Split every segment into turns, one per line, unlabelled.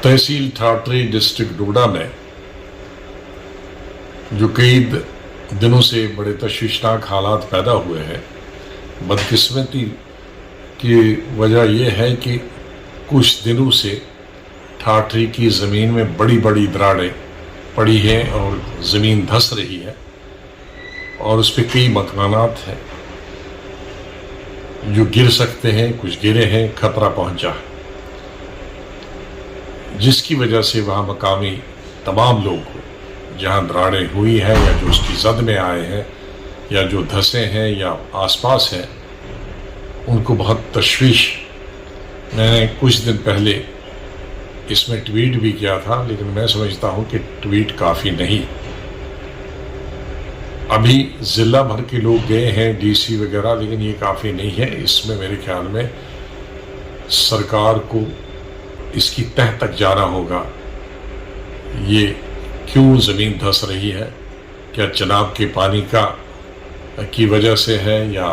तहसील Thathri district डोडा में जो कई दिनों से बड़े तशवीशनाक हालात पैदा हुए हैं, बदकिस्मती की वजह यह है कि कुछ दिनों से ठाठरी की ज़मीन में बड़ी बड़ी दरारें पड़ी हैं और ज़मीन धंस रही है और उस पर कई मकानात हैं जो गिर सकते हैं, कुछ गिरे हैं, खतरा पहुंचा है, जिसकी वजह से वहाँ मकामी तमाम लोग जहाँ दरारें हुई हैं या जो उसकी जद में आए हैं या जो धंसे हैं या आसपास हैं, उनको बहुत तशवीश। मैंने कुछ दिन पहले इसमें ट्वीट भी किया था, लेकिन मैं समझता हूँ कि ट्वीट काफ़ी नहीं। अभी ज़िला भर के लोग गए हैं, डीसी वगैरह, लेकिन ये काफ़ी नहीं है। इसमें मेरे ख्याल में सरकार को इसकी तह तक जाना होगा। ये क्यों ज़मीन धंस रही है? क्या चनाब के पानी की वजह से है या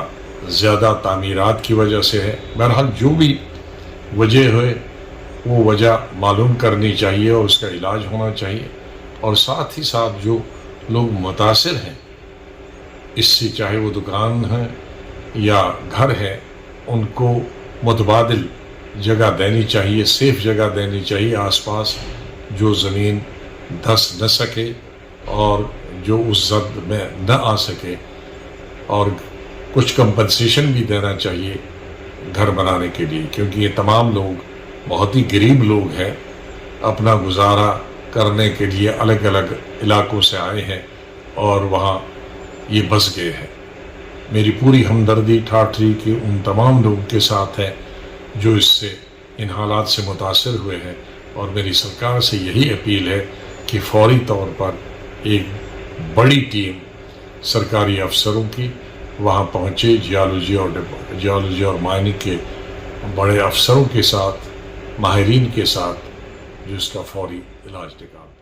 ज़्यादा तामीरात की वजह से है? बहरहाल जो भी वजह है वो वजह मालूम करनी चाहिए और उसका इलाज होना चाहिए। और साथ ही साथ जो लोग मुतासिर हैं इससे, चाहे वो दुकान है या घर है, उनको मुतबादिल जगह देनी चाहिए, सेफ जगह देनी चाहिए आसपास, जो ज़मीन धंस न सके और जो उस जद में न आ सके। और कुछ कंपनसेशन भी देना चाहिए घर बनाने के लिए, क्योंकि ये तमाम लोग बहुत ही गरीब लोग हैं, अपना गुजारा करने के लिए अलग अलग इलाकों से आए हैं और वहाँ ये बस गए हैं। मेरी पूरी हमदर्दी ठाठरी के उन तमाम लोगों के साथ है जो इससे, इन हालात से मुतासिर हुए हैं। और मेरी सरकार से यही अपील है कि फौरी तौर पर एक बड़ी टीम सरकारी अफसरों की वहाँ पहुँचे, जियोलॉजी और माइनिंग के बड़े अफसरों के साथ, माहिरीन के साथ, जो इसका फौरी इलाज निकाले।